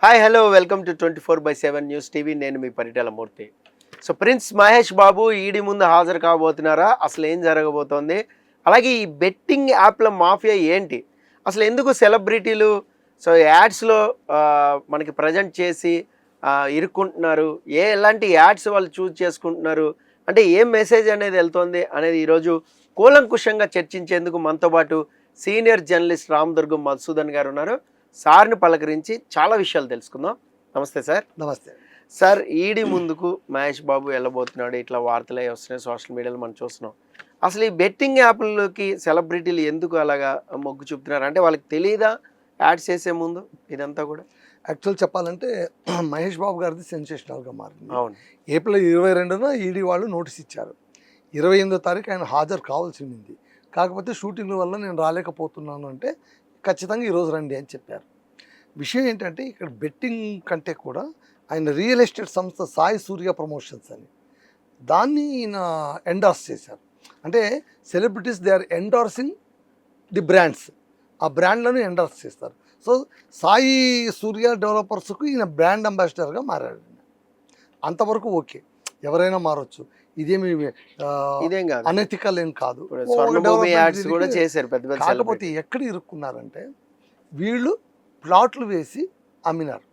Hi hello welcome to 24/7 news TV. నేను మీ పరిటాల మూర్తి. So prince Mahesh Babu ED ముందు హాజరు కాబోతున్నారా? అసలు ఏం జరగబోతోంది? అలాగే ఈ బెట్టింగ్ యాప్ల మాఫియా ఏంటి? అసలు ఎందుకు సెలబ్రిటీలు సో యాడ్స్లో మనకి ప్రజెంట్ చేసి ఇరుక్కుంటున్నారు? ఎలాంటి యాడ్స్ వాళ్ళు చూజ్ చేసుకుంటున్నారు? అంటే ఏం మెసేజ్ అనేది వెళ్తోంది అనేది ఈరోజు కూలంకుషంగా చర్చించేందుకు మనతో పాటు సీనియర్ జర్నలిస్ట్ రామదుర్గం మధుసూదన్ గారు ఉన్నారు. సార్ని పలకరించి చాలా విషయాలు తెలుసుకుందాం. నమస్తే సార్. నమస్తే సార్. ఈడీ ముందుకు మహేష్ బాబు వెళ్ళబోతున్నాడు, ఇట్లా వార్తలే వస్తున్నాయి, సోషల్ మీడియాలో మనం చూస్తున్నాం. అసలు ఈ బెట్టింగ్ యాప్లలోకి సెలబ్రిటీలు ఎందుకు అలాగా మొగ్గు చూపుతున్నారు? అంటే వాళ్ళకి తెలియదా యాడ్స్ చేసే ముందు ఇదంతా కూడా? యాక్చువల్ చెప్పాలంటే మహేష్ బాబు గారిది సెన్సేషనల్గా మారింది. అవును. ఏప్రిల్ 22న ఈడీ వాళ్ళు నోటీస్ ఇచ్చారు. 28వ తారీఖు ఆయన హాజరు కావాల్సి ఉంది. కాకపోతే షూటింగ్ వల్ల నేను రాలేకపోతున్నాను అంటే ఖచ్చితంగా ఈరోజు రండి అని చెప్పారు. విషయం ఏంటంటే ఇక్కడ బెట్టింగ్ కంటే కూడా ఆయన రియల్ ఎస్టేట్ సంస్థ సాయి సూర్య ప్రమోషన్స్ అని దాన్ని ఈయన ఎండార్స్ చేశారు. అంటే celebrities they are endorsing the brands, ఆ బ్రాండ్లను ఎండార్స్ చేస్తారు. సో సాయి సూర్య డెవలపర్స్కు ఈయన బ్రాండ్ అంబాసిడర్గా మారాడు. అంతవరకు ఓకే, ఎవరైనా మారొచ్చు, ఇదేమి అనెథికల్ ఏం కాదు. కాకపోతే ఎక్కడ ఇరుక్కున్నారంటే వీళ్ళు ప్లాట్లు వేసి అమ్మినారు.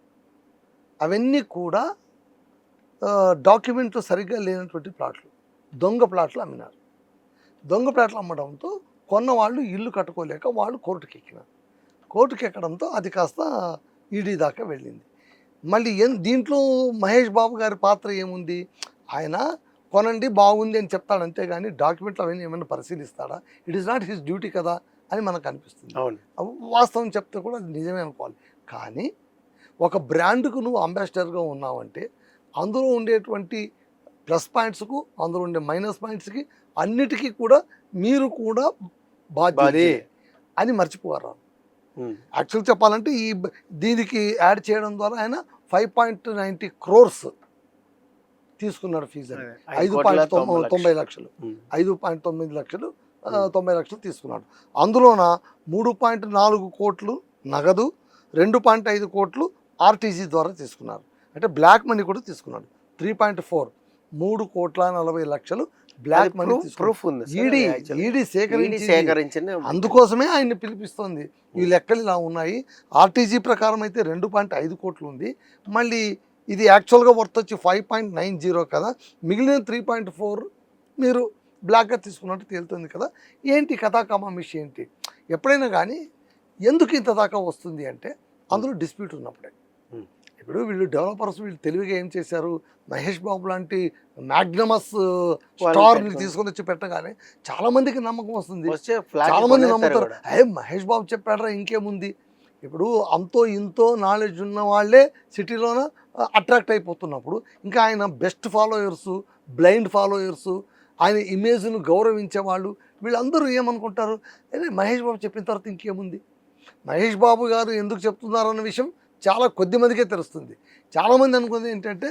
అవన్నీ కూడా డాక్యుమెంట్లు సరిగ్గా లేనటువంటి ప్లాట్లు, దొంగ ప్లాట్లు అమ్మినారు. దొంగ ప్లాట్లు అమ్మడంతో కొన్న వాళ్ళు ఇల్లు కట్టుకోలేక వాళ్ళు కోర్టుకి ఎక్కినారు. కోర్టుకి ఎక్కడంతో అది కాస్త ఈడీ దాకా వెళ్ళింది. మళ్ళీ దీంట్లో మహేష్ బాబు గారి పాత్ర ఏముంది? ఆయన కొనండి బాగుంది అని చెప్తాడు, అంతేగాని డాక్యుమెంట్లు అవన్నీ ఏమైనా పరిశీలిస్తాడా? It is not his duty కదా అని మనకు అనిపిస్తుంది. వాస్తవం చెప్తే కూడా అది నిజమే అనుకోవాలి. కానీ ఒక బ్రాండ్కు నువ్వు అంబాసిడర్గా ఉన్నావంటే అందులో ఉండేటువంటి ప్లస్ పాయింట్స్కు, అందులో ఉండే మైనస్ పాయింట్స్కి అన్నిటికీ కూడా మీరు కూడా బాధ్యతే అని మర్చిపోవారు. యాక్చువల్ చెప్పాలంటే దీనికి యాడ్ చేయడం ద్వారా ఆయన 5.90 crores తీసుకున్నాడు ఫీజు అని. 5.90 లక్షలు 5.9 లక్షలు 90 లక్షలు తీసుకున్నాడు. అందులోన 3.4 కోట్లు నగదు, 2.5 కోట్లు ఆర్టీజీ ద్వారా తీసుకున్నారు. అంటే బ్లాక్ మనీ కూడా తీసుకున్నాడు. 3.4 3,40,00,000 బ్లాక్ మనీ ఈడీ సేకరించింది. అందుకోసమే ఆయన్ని పిలిపిస్తోంది. ఈ లెక్కలు ఇలా ఉన్నాయి. ఆర్టీజీ ప్రకారం అయితే 2.5 కోట్లు ఉంది. మళ్ళీ ఇది యాక్చువల్గా వర్త్ వచ్చి 5.90 కదా, మిగిలిన 3.4 మీరు బ్లాక్గా తీసుకున్నట్టు తేలుతుంది కదా. ఏంటి కథాకమామిషి ఏంటి? ఎప్పుడైనా కానీ ఎందుకు ఇంత దాకా వస్తుంది అంటే అందులో డిస్ప్యూట్ ఉన్నప్పుడే. ఇప్పుడు వీళ్ళు డెవలపర్స్ వీళ్ళు తెలివిగా ఏం చేశారు, మహేష్ బాబు లాంటి మ్యాగ్నమస్ స్టార్ని తీసుకొని వచ్చి పెట్టగానే చాలామందికి నమ్మకం వస్తుంది, చాలామంది నమ్ముతారు. మహేష్ బాబు చెప్పాడరా ఇంకేముంది. ఇప్పుడు అంతో ఇంతో నాలెడ్జ్ ఉన్న వాళ్ళే సిటీలోన అట్రాక్ట్ అయిపోతున్నప్పుడు ఇంకా ఆయన బెస్ట్ ఫాలోయర్సు, బ్లైండ్ ఫాలోయర్సు, ఆయన ఇమేజ్ను గౌరవించే వాళ్ళు వీళ్ళందరూ ఏమనుకుంటారు, అదే మహేష్ బాబు చెప్పిన తర్వాత ఇంకేముంది. మహేష్ బాబు గారు ఎందుకు చెప్తున్నారన్న విషయం చాలా కొద్ది మందికే తెలుస్తుంది. చాలామంది అనుకుంది ఏంటంటే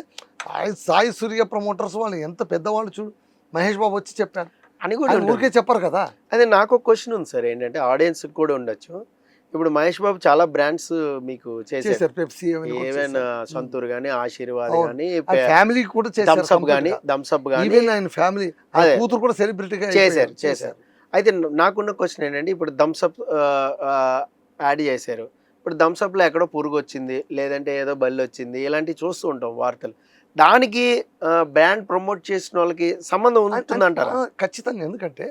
సాయి సూర్య ప్రమోటర్స్ వాళ్ళు ఎంత పెద్దవాళ్ళు, చూడు మహేష్ బాబు వచ్చి చెప్పారు అని కూడా ఊరికే చెప్పరు కదా. అదే నాకు ఒక క్వశ్చన్ ఉంది సార్, ఏంటంటే ఆడియన్స్కి కూడా ఉండొచ్చు. ఇప్పుడు మహేష్ బాబు చాలా బ్రాండ్స్ మీకు చేశారు, పెప్సీ, ఏమైనా సంతూర్ కానీ, ఆశీర్వాద్ కానీ, ఫ్యామిలీ కూడా థమ్స్అప్ కానీ, ఆయన ఫ్యామిలీ కూతురు కూడా సెలబ్రిటీగా చేశారు. అయితే నాకున్న క్వశ్చన్ ఏంటంటే, ఇప్పుడు థమ్స్అప్ యాడ్ చేశారు, ఇప్పుడు థమ్స్అప్లో ఎక్కడో పురుగు వచ్చింది, లేదంటే ఏదో బల్లి వచ్చింది, ఇలాంటివి చూస్తూ ఉంటాం వార్తలు. దానికి బ్రాండ్ ప్రమోట్ చేసిన వాళ్ళకి సంబంధం ఉంటుందంటారా? ఖచ్చితంగా. ఎందుకంటే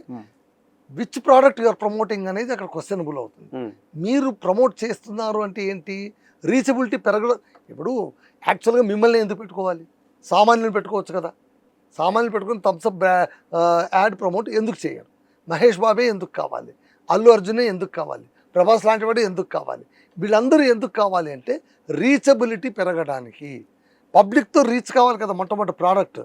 విచ్ ప్రోడక్ట్ యూఆర్ ప్రమోటింగ్ అనేది అక్కడ క్వశ్చనబుల్ అవుతుంది. మీరు ప్రమోట్ చేస్తున్నారు అంటే ఏంటి, రీచబిలిటీ పెరగడం. ఇప్పుడు యాక్చువల్గా మిమ్మల్ని ఎందుకు పెట్టుకోవాలి, సామాన్యులు పెట్టుకోవచ్చు కదా. సామాన్యులు పెట్టుకుని థమ్స్అప్ యాడ్ ప్రమోట్ ఎందుకు చేయరు? మహేష్ బాబే ఎందుకు కావాలి, అల్లు అర్జునే ఎందుకు కావాలి, ప్రభాస్ లాంటి వాడు ఎందుకు కావాలి, వీళ్ళందరూ ఎందుకు కావాలి అంటే రీచబిలిటీ పెరగడానికి, పబ్లిక్తో రీచ్ కావాలి కదా. మొట్టమొదటి ప్రోడక్ట్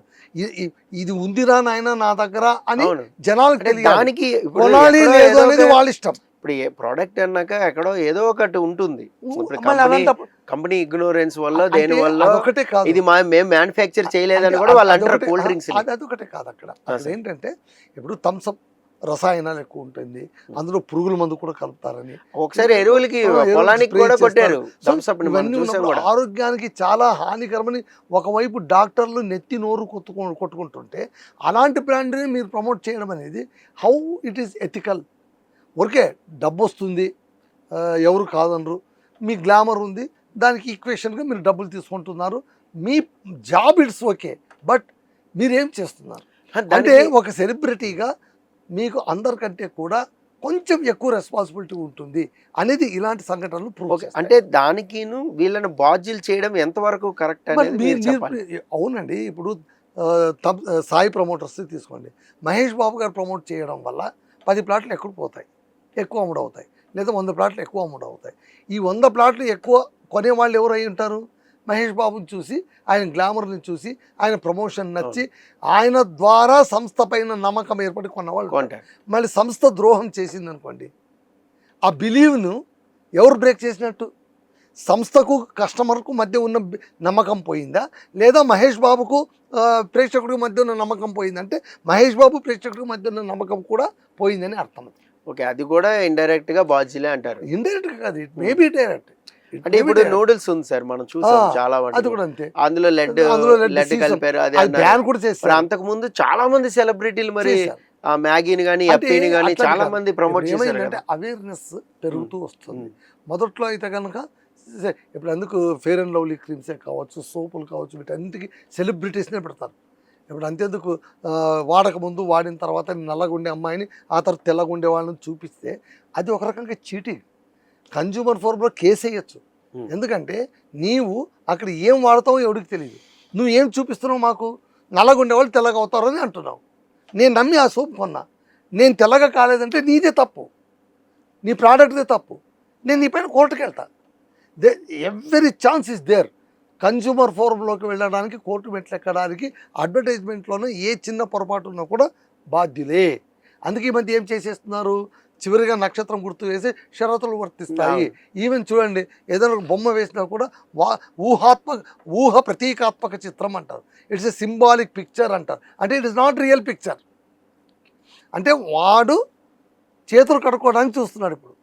ఇది ఉందిరా నాయన నా దగ్గర అని జనాలకు తెలియడానికి కొనాలి లేదు అనేది వాళ్ళ ఇష్టం. ఇప్పుడు ఏ ప్రోడక్ట్ అన్నాక ఎక్కడో ఏదో ఒకటి ఉంటుంది. కంపెనీ ఇగ్నోరెన్స్ వల్ల దేని వల్ల ఒకటే కాదు, ఇది మేము మ్యానుఫ్యాక్చర్ చేయలేదని కూడా వాళ్ళు అంటారు. కూల్ డ్రింక్స్ అదొకటే కాదు. అక్కడ ఏంటంటే ఇప్పుడు థమ్స్అప్ రసాయనాలు ఎక్కువ ఉంటుంది, అందులో పురుగుల మందు కూడా కలుపుతారని ఒకసారి ఎరువులకి పొలానికి spray కూడా కొట్టారు చేస్తారు. సో thumbs up ని మనం ఇవన్నీ చూసాం ఉన్నప్పుడు కూడా. ఆరోగ్యానికి చాలా హానికరమని ఒకవైపు డాక్టర్లు నెత్తి నోరు కొట్టుకుంటుంటే అలాంటి బ్రాండ్ని మీరు ప్రమోట్ చేయడం అనేది హౌ ఇట్ ఈస్ ఎథికల్? ఊరికే డబ్బు వస్తుంది, ఎవరు కాదనరు, మీ గ్లామర్ ఉంది, దానికి ఈక్వేషన్గా మీరు డబ్బులు తీసుకుంటున్నారు, మీ జాబ్ ఇట్స్ ఓకే, బట్ మీరేం చేస్తున్నారు అంటే ఒక సెలబ్రిటీగా మీకు అందరికంటే కూడా కొంచెం ఎక్కువ రెస్పాన్సిబిలిటీ ఉంటుంది అనేది ఇలాంటి సంఘటనలు ప్రూవ్ చేస్తాయి. అంటే దానికిను వీళ్ళని బాధ్యులు చేయడం ఎంతవరకు కరెక్ట్ మరి అనేది మీరు చెప్పాలి. అవునండి, ఇప్పుడు సాయి ప్రమోటర్స్ తీసుకోండి, మహేష్ బాబు గారు ప్రమోట్ చేయడం వల్ల 10 ప్లాట్లు ఎక్కువ పోతాయి, ఎక్కువ అమ్ముడవుతాయి, లేదా 100 ప్లాట్లు ఎక్కువ అమ్ముడవుతాయి. ఈ 100 ప్లాట్లు ఎక్కువ కొనేవాళ్ళు ఎవరు అయి ఉంటారు? మహేష్ బాబుని చూసి, ఆయన గ్లామర్ని చూసి, ఆయన ప్రమోషన్ నచ్చి, ఆయన ద్వారా సంస్థ పైన నమ్మకం ఏర్పడి కొన్నవాళ్ళు. మళ్ళీ సంస్థ ద్రోహం చేసింది అనుకోండి, ఆ బిలీవ్ను ఎవరు బ్రేక్ చేసినట్టు? సంస్థకు కస్టమర్కు మధ్య ఉన్న నమ్మకం పోయిందా, లేదా మహేష్ బాబుకు ప్రేక్షకుడికి మధ్య ఉన్న నమ్మకం పోయిందంటే మహేష్ బాబు ప్రేక్షకుడికి మధ్య ఉన్న నమ్మకం కూడా పోయిందని అర్థం. ఓకే, అది కూడా ఇండైరెక్ట్ గా బాధ్యులే అంటారు. ఇండైరెక్ట్ కాదు, ఇట్ మేబీ డైరెక్ట్. అంటే ఇప్పుడు నూడిల్స్ ఉంది సార్, మనం చూసాం చాలా అది కూడా అంతే, అందులో లెడ్ కలిపారు, అది బ్యాన్ కూడా చేస్తారు. అంతకు ముందు చాలా మంది సెలబ్రిటీలు మరి ఆ మ్యాగీని కానీ ఎప్పీని కానీ చాలా మంది ప్రమోట్ చేశారు. అంటే అవేర్నెస్ పెరుగుతూ వస్తుంది. మొదట్లో అయితే కనుక ఇప్పుడు అందుకు ఫెయిర్ అండ్ లవ్లీ క్రీమ్సే కావచ్చు, సోపులు కావచ్చు, వీటన్నిటికీ సెలబ్రిటీస్నే పెడతారు. ఇప్పుడు అంతేందుకు వాడక ముందు వాడిన తర్వాత నల్లగుండే అమ్మాయిని ఆ తర్వాత తెల్లగుండే వాళ్ళని చూపిస్తే అది ఒక రకంగా చీటింగ్. కన్జ్యూమర్ ఫోరంలో కేసు వేయచ్చు, ఎందుకంటే నీవు అక్కడ ఏం వాడతావో ఎవరికి తెలియదు, నువ్వు ఏం చూపిస్తున్నావు, మాకు నల్లగుండే వాళ్ళు తెల్లగా అవుతారు అని అంటున్నావు. నేను నమ్మి ఆ సోప్ కొన్నా, నేను తెల్లగా కాలేదంటే నీదే తప్పు, నీ ప్రోడక్ట్దే తప్పు, నేను నీ పైన కోర్టుకు వెళ్తా. Every chance is there. Consumer ఫోరంలోకి వెళ్ళడానికి, కోర్టు మెట్లు ఎక్కడానికి, అడ్వర్టైజ్మెంట్లోనే ఏ చిన్న పొరపాటు ఉన్నా కూడా బాధ్యులే. అందుకే ఈ మధ్య ఏం చేసేస్తున్నారు, చివరిగా నక్షత్రం గుర్తు వేసి షరతులు వర్తిస్తాయి. ఈవెన్ చూడండి, ఏదైనా బొమ్మ వేసినా కూడా ఊహ ప్రతీకాత్మక చిత్రం అంటారు, ఇట్స్ ఎ సింబాలిక్ పిక్చర్ అంటారు. అంటే it is not real picture. అంటే వాడు చేతులు కడుక్కోవడానికి చూస్తున్నాడు ఇప్పుడు.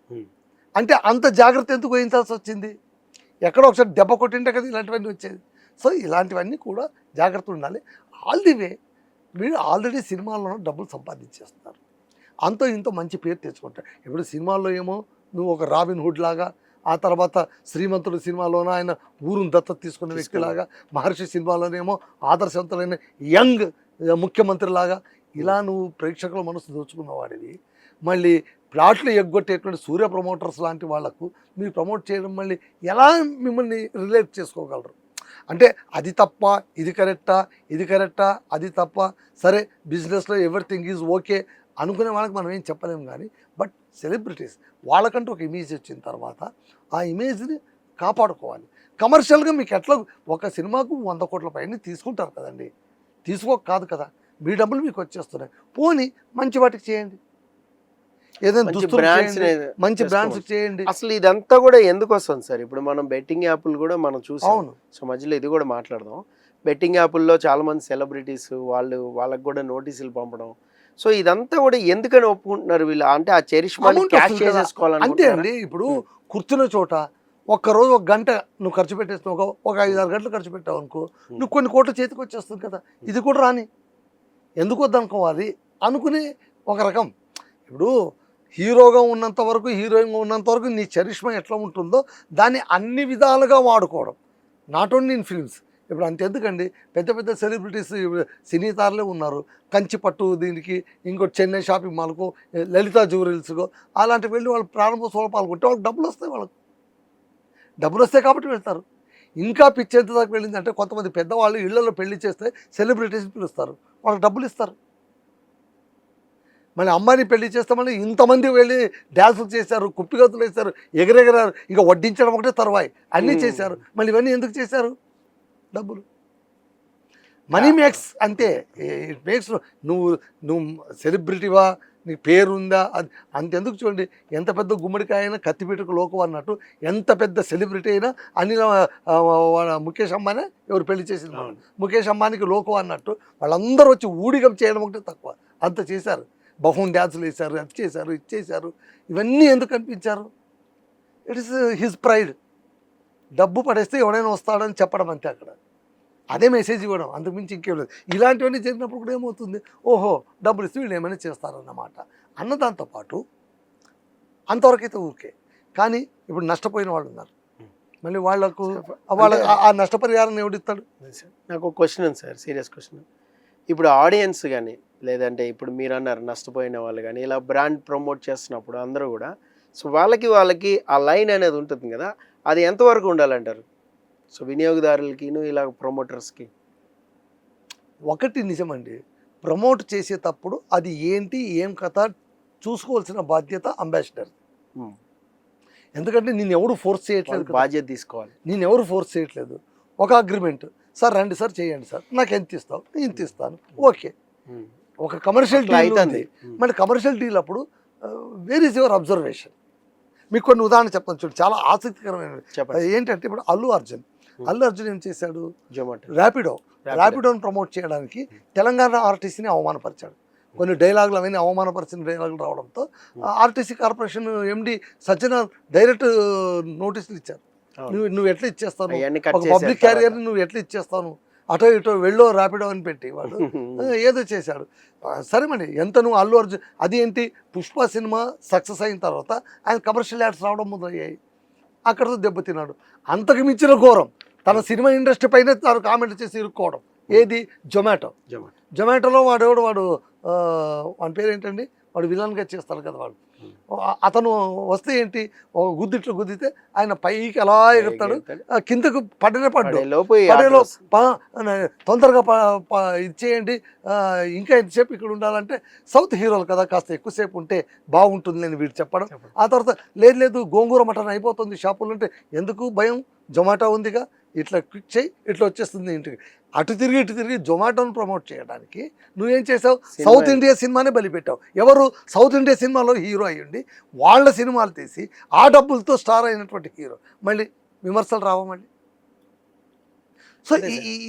అంటే అంత జాగ్రత్త ఎందుకు వహించాల్సి వచ్చింది? ఎక్కడో ఒకసారి దెబ్బ కొట్టింటే కదా ఇలాంటివన్నీ వచ్చేది. సో ఇలాంటివన్నీ కూడా జాగ్రత్త ఉండాలి. ఆల్ ది వే వీళ్ళు ఆల్రెడీ సినిమాల్లోనూ డబ్బులు సంపాదించేస్తున్నారు, అంతో ఇంతో మంచి పేరు తెచ్చుకుంటారు. ఇప్పుడు సినిమాల్లో ఏమో నువ్వు ఒక రాబిన్ హుడ్ లాగా, ఆ తర్వాత శ్రీమంతుడు సినిమాలోనూ ఆయన ఊరును దత్తత తీసుకున్న వ్యక్తిలాగా, మహర్షి సినిమాలోనేమో ఆదర్శవంతులైన యంగ్ ముఖ్యమంత్రి లాగా, ఇలా నువ్వు ప్రేక్షకుల మనసు దోచుకున్న వాడివి. మళ్ళీ ప్లాట్లు ఎగ్గొట్టేటువంటి సూర్య ప్రమోటర్స్ లాంటి వాళ్లకు మీరు ప్రమోట్ చేయడం మళ్ళీ ఎలా మిమ్మల్ని రిలేట్ చేసుకోగలరు? అంటే అది తప్ప ఇది కరెక్టా, ఇది కరెక్టా, అది తప్ప, సరే బిజినెస్లో ఎవ్రీథింగ్ ఈజ్ ఓకే అనుకునే వాళ్ళకి మనం ఏం చెప్పలేము. కానీ బట్ సెలబ్రిటీస్ వాళ్ళకంటూ ఒక ఇమేజ్ వచ్చిన తర్వాత ఆ ఇమేజ్ని కాపాడుకోవాలి. కమర్షియల్గా మీకు ఎట్లా ఒక సినిమాకు 100 కోట్ల పైన తీసుకుంటారు కదండి, తీసుకోక కాదు కదా, మీ డబ్బులు మీకు వచ్చేస్తున్నాయి. పోనీ మంచి వాటికి చేయండి, ఏదైనా దుస్తులు మంచి బ్రాండ్స్ చేయండి. అసలు ఇదంతా కూడా ఎందుకు వస్తుంది సార్? ఇప్పుడు మనం బెట్టింగ్ యాప్లు కూడా మనం చూసాం. సో మధ్యలో ఇది కూడా మాట్లాడదాం. బెట్టింగ్ యాప్ల్లో చాలా మంది సెలబ్రిటీస్ వాళ్ళకి కూడా నోటీసులు పంపడం, సో ఇదంతా కూడా ఎందుకని ఒప్పుకుంటున్నారు వీళ్ళు? అంటే ఆ చరిష్మాని క్యాష్ చేసేసుకోవాలని. అంతే అండి. ఇప్పుడు కూర్చున్న చోట ఒక్కరోజు 1 గంట నువ్వు ఖర్చు పెట్టేస్తున్నావు, ఒక 5-6 గంటలు ఖర్చు పెట్టావు అనుకో, నువ్వు కొన్ని కోట్ల చేతికి వచ్చేస్తుంది కదా. ఇది కూడా రాని ఎందుకు వద్దనుకోవాలి అనుకునే ఒక రకం. ఇప్పుడు హీరోగా ఉన్నంత వరకు, హీరోయిన్గా ఉన్నంత వరకు నీ చరిష్మా ఎట్లా ఉంటుందో దాన్ని అన్ని విధాలుగా వాడుకోవడం, నాట్ ఓన్లీ ఇన్ ఫిల్మ్స్. ఇప్పుడు అంతెందుకండి, పెద్ద పెద్ద సెలబ్రిటీస్ సినీ తారలే ఉన్నారు. కంచిపట్టు దీనికి, ఇంకోటి చెన్నై షాపింగ్ మాల్కో, లలితా జ్యువెలరీస్కో అలాంటివి వెళ్ళి వాళ్ళు ప్రారంభోత్సవాలు పాల్గొంటే వాళ్ళకి డబ్బులు వస్తాయి. డబ్బులు వస్తాయి కాబట్టి వెళ్తారు. ఇంకా పిచ్చేంత దాకా వెళ్ళిందంటే కొంతమంది పెద్దవాళ్ళు ఇళ్లలో పెళ్లి చేస్తే సెలబ్రిటీస్ని పిలుస్తారు, వాళ్ళకి డబ్బులు ఇస్తారు. మళ్ళీ అమ్మాయిని పెళ్లి చేస్తే మళ్ళీ ఇంతమంది వెళ్ళి డ్యాన్సులు చేశారు, కుప్పిగతులు వేశారు, ఎగరెగరారు, ఇంకా వడ్డించడం ఒకటే తర్వాయి అన్నీ చేశారు. మళ్ళీ ఇవన్నీ ఎందుకు చేశారు? డబ్బులు, మనీ మేక్స్. అంతే, ఇట్ మేక్స్. నువ్వు సెలబ్రిటీవా, నీ పేరుందా, అది అంతెందుకు. చూడండి, ఎంత పెద్ద గుమ్మడికాయ అయినా కత్తిపీటకు లోకం అన్నట్టు, ఎంత పెద్ద సెలబ్రిటీ అయినా అనిల్ ముఖేష్ అంబానీ ఎవరు పెళ్లి చేసింది, ముఖేష్ అంబానీకి లోకం అన్నట్టు వాళ్ళందరూ వచ్చి ఊడిగం చేయడం ఒకటే తక్కువ, అంత చేశారు. బహున్ డ్యాన్సులు వేశారు, అది చేశారు, ఇది చేశారు, ఇవన్నీ ఎందుకు అనిపించారు? It is his pride. డబ్బు పడేస్తే ఎవడైనా వస్తాడని చెప్పడం అంతే అక్కడ. అదే మెసేజ్ ఇవ్వడం, అంతకుమించి ఇంకేం లేదు. ఇలాంటివన్నీ జరిగినప్పుడు కూడా ఏమవుతుంది, ఓహో డబ్బులు ఇస్తే వీళ్ళు ఏమైనా చేస్తారన్నమాట అన్నదాంతో పాటు అంతవరకు అయితే ఓకే. కానీ ఇప్పుడు నష్టపోయిన వాళ్ళు ఉన్నారు, మళ్ళీ వాళ్ళకు ఆ నష్టపరిహారం ఎవడిస్తాడు? నాకు ఒక క్వశ్చన్ ఉంది సార్, సీరియస్ క్వశ్చన్. ఇప్పుడు ఆడియన్స్ కానీ లేదంటే ఇప్పుడు మీరు అన్నారు నష్టపోయిన వాళ్ళు కానీ ఇలా బ్రాండ్ ప్రమోట్ చేస్తున్నప్పుడు అందరూ కూడా, సో వాళ్ళకి ఆ లైన్ అనేది ఉంటుంది కదా, అది ఎంతవరకు ఉండాలంటారు? సో వినియోగదారులకి ఇలా ప్రమోటర్స్కి. ఒకటి నిజమండి, ప్రమోట్ చేసేటప్పుడు అది ఏంటి ఏం కథ చూసుకోవాల్సిన బాధ్యత అంబాసిడర్. ఎందుకంటే నేను ఎవరు ఫోర్స్ చేయట్లేదు, బాధ్యత తీసుకోవాలి. నేను ఎవరు ఫోర్స్ చేయట్లేదు. ఒక అగ్రిమెంట్, సార్ రండి సార్ చేయండి సార్, నాకు ఎంత ఇస్తావు, ఇంత ఇస్తాను, ఓకే. ఒక కమర్షియల్ డీల్ అవుతుంది. మరి కమర్షియల్ డీల్ అప్పుడు వేర్ ఈజ్ యువర్ అబ్జర్వేషన్? మీకు కొన్ని ఉదాహరణ చెప్తాను చూడు, చాలా ఆసక్తికరమైన. ఏంటంటే ఇప్పుడు అల్లు అర్జున్ ఏం చేశాడు, ర్యాపిడోని ప్రమోట్ చేయడానికి తెలంగాణ ఆర్టీసీని అవమానపరిచాడు. కొన్ని డైలాగులు అవన్నీ అవమానపరిచిన డైలాగులు రావడంతో RTC corporation MD Sajjanar direct నోటీసులు ఇచ్చారు. నువ్వు ఎట్లా ఇచ్చేస్తాను, ఒక పబ్లిక్ క్యారియర్ని నువ్వు ఎట్లా ఇచ్చేస్తాను, అటో ఇటో వెళ్ళో ర్యాపిడో అని పెట్టి వాడు ఏదో చేశాడు. సరే మరి ఎంత నువ్వు అల్లు అర్జున్, అది ఏంటి పుష్ప సినిమా సక్సెస్ అయిన తర్వాత ఆయన కమర్షియల్ యాడ్స్ రావడం మొదలయ్యాయి, అక్కడతో దెబ్బతిన్నాడు. అంతకు మించిన ఘోరం తన సినిమా ఇండస్ట్రీ పైన తాను కామెంట్ చేసి ఇరుక్కోవడం. ఏది, జొమాటోలో వాడు వాడి పేరు ఏంటండి, వాడు విలన్గా చేస్తారు కదా వాడు, అతను వస్తే ఏంటి, ఒక గుద్దిట్లు గుద్దితే ఆయన పైకి ఎలా ఎగురుతాడు, కిందకు పడ్డు తొందరగా ఇచ్చేయండి, ఇంకా ఎంతసేపు ఇక్కడ ఉండాలంటే సౌత్ హీరోలు కదా కాస్త ఎక్కువసేపు ఉంటే బాగుంటుంది అని వీడు చెప్పడం. ఆ తర్వాత లేదు గోంగూర మటన్ అయిపోతుంది షాపులు అంటే, ఎందుకు భయం, జొమాటో ఉందిగా, ఇట్లా క్లిక్ చేయి ఇట్లా వచ్చేస్తుంది ఇంటికి. అటు తిరిగి జొమాటోను ప్రమోట్ చేయడానికి నువ్వేం చేసావు, సౌత్ ఇండియా సినిమానే బలిపెట్టావు. ఎవరు, సౌత్ ఇండియా సినిమాలో హీరో అయ్యుండి వాళ్ళ సినిమాలు తీసి ఆ డబ్బులతో స్టార్ అయినటువంటి హీరో మళ్ళీ విమర్శలు రావా మళ్ళీ? సో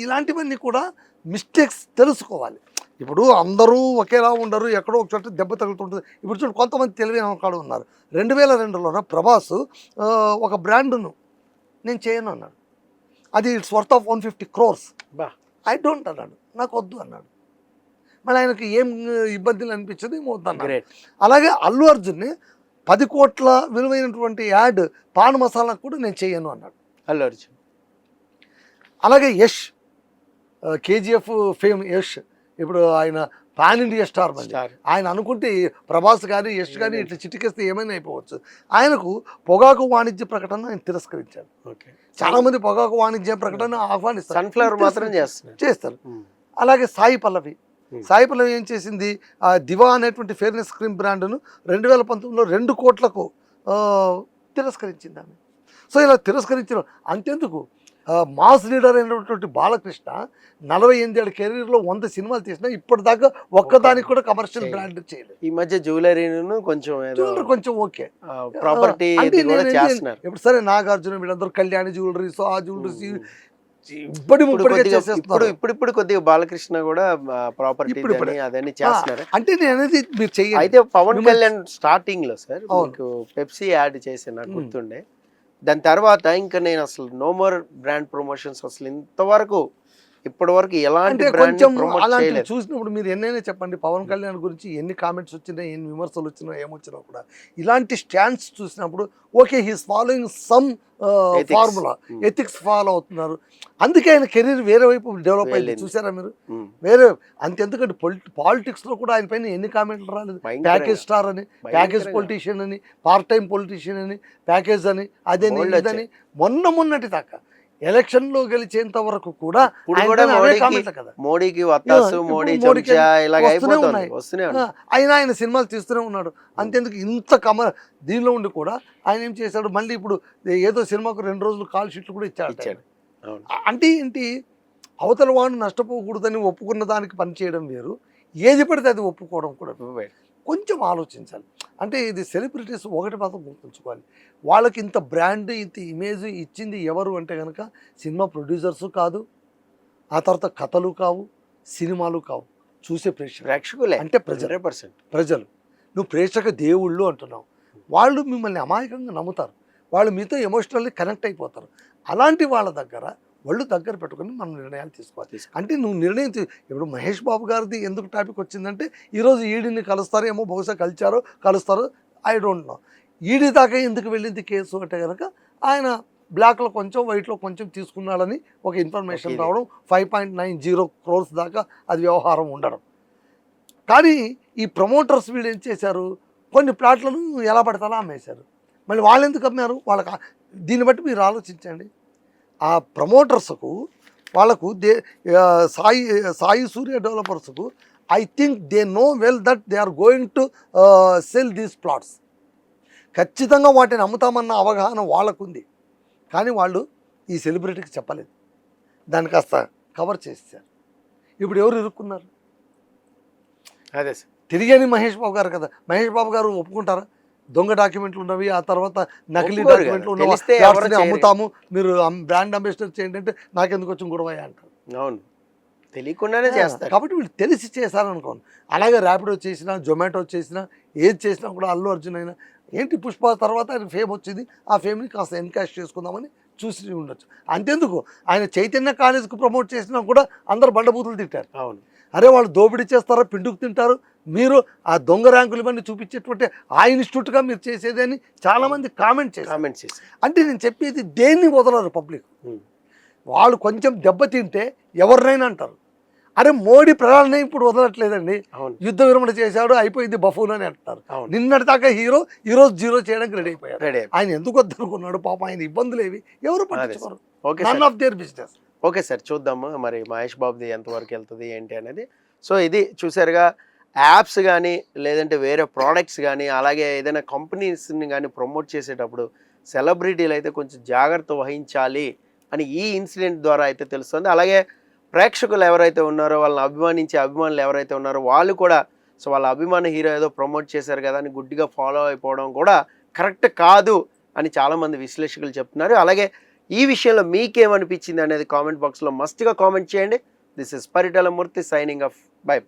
ఇలాంటివన్నీ కూడా మిస్టేక్స్ తెలుసుకోవాలి. ఇప్పుడు అందరూ ఒకేలా ఉండరు, ఎక్కడో ఒక చోట దెబ్బ తగులుతుంటుంది. ఇప్పుడు చూడు, కొంతమంది తెలివైన వాళ్ళు ఉన్నారు. 2002లో ప్రభాస్ ఒక బ్రాండ్ను నేను చేయను అన్నాడు, అది it's worth of 150 crores. I don't అన్నాడు, నాకు వద్దు అన్నాడు. మళ్ళీ ఆయనకి ఏం ఇబ్బందులు అనిపించదు, ఏమో వద్దన్నాడు. అలాగే అల్లు అర్జున్ని 10 కోట్ల విలువైనటువంటి యాడ్ పాన్ మసాలా కూడా నేను చేయను అన్నాడు అల్లు అర్జున్. అలాగే యష్, కేజీఎఫ్ ఫేమ్ యష్, ఇప్పుడు ఆయన పాన్ ఇండియా స్టార్. ఆయన అనుకుంటే ప్రభాస్ కానీ యష్ కానీ ఇట్లా చిటికేస్తే ఏమైనా అయిపోవచ్చు. ఆయనకు పొగాకు వాణిజ్య ప్రకటన ఆయన తిరస్కరించాడు. చాలా మంది పొగాకు వాణిజ్య ప్రకటన ఆహ్వానిస్తారు, సన్ఫ్లవర్ మాత్రం చేస్తారు. అలాగే సాయి పల్లవి ఏం చేసింది, ఆ దివా అనేటువంటి ఫెయిర్నెస్ క్రీమ్ బ్రాండ్ను 2019లో 2 కోట్లకు తిరస్కరించింది ఆమె. సో ఇలా తిరస్కరించిన అంతెందుకు, మాస్ లీడర్ అయినటువంటి బాలకృష్ణ 48 ఏళ్ళ కెరీర్లో 100 సినిమాలు తీసినా ఇప్పటిదాకా ఒక్కదానికి కూడా కమర్షియల్ బ్రాండ్ చేయలేదు. ఈ మధ్య జ్యువెలరీను కొంచెం ఓకే ప్రాపర్టీ ఇప్పుడు సరే నాగార్జున వీళ్ళందరూ కళ్యాణి జ్యువెలరీస్, ఆ జ్యువెలరీస్ ఇప్పుడు కొద్దిగా బాలకృష్ణ కూడా ప్రాపర్టీ అదని చేస్తున్నారు. అంటే నేను అనేది మీరు చెయ్యాలి. అయితే పవన్ కళ్యాణ్ స్టార్టింగ్ లో సార్ మీకు పెప్సీ యాడ్ చేసి నాకు గుర్తుండే, దాని తర్వాత ఇంకా నేను అసలు నో మోర్ బ్రాండ్ ప్రమోషన్స్ అసలు ఇంతవరకు ఇప్పటి వరకు ఎలాంటి బ్రాండ్ ప్రమోట్ చేయలేదు. చూసినప్పుడు మీరు ఎన్నైనా చెప్పండి, పవన్ కళ్యాణ్ గురించి ఎన్ని కామెంట్స్ వచ్చినా, ఎన్ని విమర్శలు వచ్చినా, ఏమొచ్చినా కూడా ఇలాంటి స్టాండ్స్ చూసినప్పుడు okay, he's following some formula, ethics follow అవుతున్నారు. అందుకే ఆయన కెరీర్ వేరే వైపు డెవలప్ అయింది. చూసారా మీరు, వేరే అంతెందుకంటే పాలిటిక్స్ లో కూడా ఆయన పైన ఎన్ని కామెంట్లు రాలేదు. ప్యాకేజ్ స్టార్ అని, ప్యాకేజ్ పొలిటీషియన్ అని, పార్ట్ టైం పొలిటీషియన్ అని, ప్యాకేజ్ అని, అదని ఇదని, మొన్నటి దాకా ఎలక్షన్ లో గెలిచేంత వరకు కూడా మోడీకి ఆయన సినిమాలు తీస్తూనే ఉన్నాడు. అంతేందుకు ఇంత దీనిలో ఉండి కూడా ఆయన ఏం చేశాడు, మళ్ళీ ఇప్పుడు ఏదో సినిమాకు 2 రోజులు కాల్ షీట్లు కూడా ఇచ్చాడు. అంటే ఏంటి, అవతల వాడు నష్టపోకూడదని ఒప్పుకున్న దానికి పనిచేయడం వేరు, ఏది పడితే అది ఒప్పుకోవడం కూడా కొంచెం ఆలోచించాలి. అంటే ఇది సెలబ్రిటీస్ ఒకటి మాత్రం గుర్తుంచుకోవాలి, వాళ్ళకి ఇంత బ్రాండ్ ఇంత ఇమేజ్ ఇచ్చింది ఎవరు అంటే కనుక సినిమా ప్రొడ్యూసర్సు కాదు, ఆ తర్వాత కథలు కావు, సినిమాలు కావు, చూసే ప్రేక్షకులు ప్రేక్షకులే అంటే ప్రజలు 100%. ప్రజలు నువ్వు ప్రేక్షక దేవుళ్ళు అంటున్నావు, వాళ్ళు మిమ్మల్ని అమాయకంగా నమ్ముతారు, వాళ్ళు మీతో ఎమోషనల్లీ కనెక్ట్ అయిపోతారు. అలాంటి వాళ్ళ దగ్గర వాళ్ళు దగ్గర పెట్టుకొని మనం నిర్ణయాలు తీసుకోవాలి. అంటే నువ్వు నిర్ణయం ఇప్పుడు మహేష్ బాబు గారిది ఎందుకు టాపిక్ వచ్చిందంటే ఈరోజు ఈడీని కలుస్తారేమో, బహుశా కలుస్తారో ఐ డోంట్ నో. ఈడీ దాకా ఎందుకు వెళ్ళింది కేసు అంటే కనుక ఆయన బ్లాక్లో కొంచెం వైట్లో కొంచెం తీసుకున్నాడని ఒక ఇన్ఫర్మేషన్ రావడం, 5.90 crores దాకా అది వ్యవహారం ఉండడం. కానీ ఈ ప్రమోటర్స్ వీళ్ళు ఏం చేశారు, కొన్ని ప్లాట్లను ఎలా పడతారో అమ్మేశారు. మళ్ళీ వాళ్ళు ఎందుకు అమ్మారు వాళ్ళకి దీన్ని బట్టి మీరు ఆలోచించండి. ఆ ప్రమోటర్స్కు వాళ్ళకు సాయి సూర్య డెవలపర్స్కు I think they know well that they are going to sell these plots. ఖచ్చితంగా వాటిని అమ్ముతామన్న అవగాహన వాళ్ళకుంది, కానీ వాళ్ళు ఈ సెలబ్రిటీకి చెప్పలేదు, దాన్ని కాస్త కవర్ చేశారు. ఇప్పుడు ఎవరు ఇరుక్కున్నారు? అదే సార్, తిరిగని మహేష్ బాబు గారు కదా. మహేష్ బాబు గారు ఒప్పుకుంటారా? దొంగ డాక్యుమెంట్లు ఉన్నవి, ఆ తర్వాత నకిలీ ఒప్పుకోరు డాక్యుమెంట్లు కదా. ఉన్నవి, తెలిస్తే ఎవరు చేయరు. అమ్ముతాము, మీరు బ్రాండ్ అంబాసిడర్ చేయండి అంటే నాకెందుకు వచ్చిన గొడవ అంటారు. అవును, తెలియకుండానే చేస్తారు. కాబట్టి వీళ్ళు తెలిసి చేశారనుకోండి. అలాగే ర్యాపిడో చేసినా, జొమాటో చేసినా, ఏది చేసినా కూడా అల్లు అర్జున్ అయినా ఏంటి పుష్ప తర్వాత ఆయన ఫేమ్ వచ్చింది, ఆ ఫేమ్ని కాస్త ఎన్కాష్ చేసుకుందామని చూసి ఉండొచ్చు. అంతెందుకు ఆయన చైతన్య కాలేజ్కి ప్రమోట్ చేసినా కూడా అందరు బండబూతులు తిట్టారు. అవును, అరే వాళ్ళు దోపిడీ చేస్తారా, పిండుకు తింటారు, మీరు ఆ దొంగ ర్యాంకులు ఇవన్నీ చూపించేటువంటి ఆ ఇన్స్టిట్యూట్గా మీరు చేసేది అని చాలామంది కామెంట్ చేశారు. అంటే నేను చెప్పేది దేన్ని వదలరు పబ్లిక్. వాళ్ళు కొంచెం దెబ్బతింటే ఎవరినైనా అంటారు, అరే మోడీ ప్రధాని ఇప్పుడు వదలట్లేదండి, యుద్ధ విరమణ చేశాడు అయిపోయింది బఫూన్ అని అంటారు. నిన్నటి దాకా హీరో ఈరోజు జీరో చేయడానికి రెడీ అయిపోయారు. ఆయన ఎందుకు వద్దనుకున్నాడు పాపం, ఆయన ఇబ్బందులు ఏవి ఎవరు పట్టించుకోరు, none of their business. Okay sir, చూద్దాము మరి మహేష్ బాబుది ఎంతవరకు వెళ్తుంది ఏంటి అనేది. సో ఇది చూసారుగా, యాప్స్ కానీ లేదంటే వేరే ప్రోడక్ట్స్ కానీ అలాగే ఏదైనా కంపెనీస్ని కానీ ప్రమోట్ చేసేటప్పుడు సెలబ్రిటీలు అయితే కొంచెం జాగ్రత్త వహించాలి అని ఈ ఇన్సిడెంట్ ద్వారా అయితే తెలుస్తుంది. అలాగే ప్రేక్షకులు ఎవరైతే ఉన్నారో వాళ్ళని అభిమానించే అభిమానులు ఎవరైతే ఉన్నారో వాళ్ళు కూడా సో వాళ్ళ అభిమాన హీరో ఏదో ప్రమోట్ చేశారు కదా అని గుడ్డిగా ఫాలో అయిపోవడం కూడా కరెక్ట్ కాదు అని చాలామంది విశ్లేషకులు చెప్తున్నారు. అలాగే ఈ విషయంలో మీకేమనిపించింది అనేది కామెంట్ బాక్స్లో మస్ట్గా కామెంట్ చేయండి. This is Paritala Murthy signing off. By.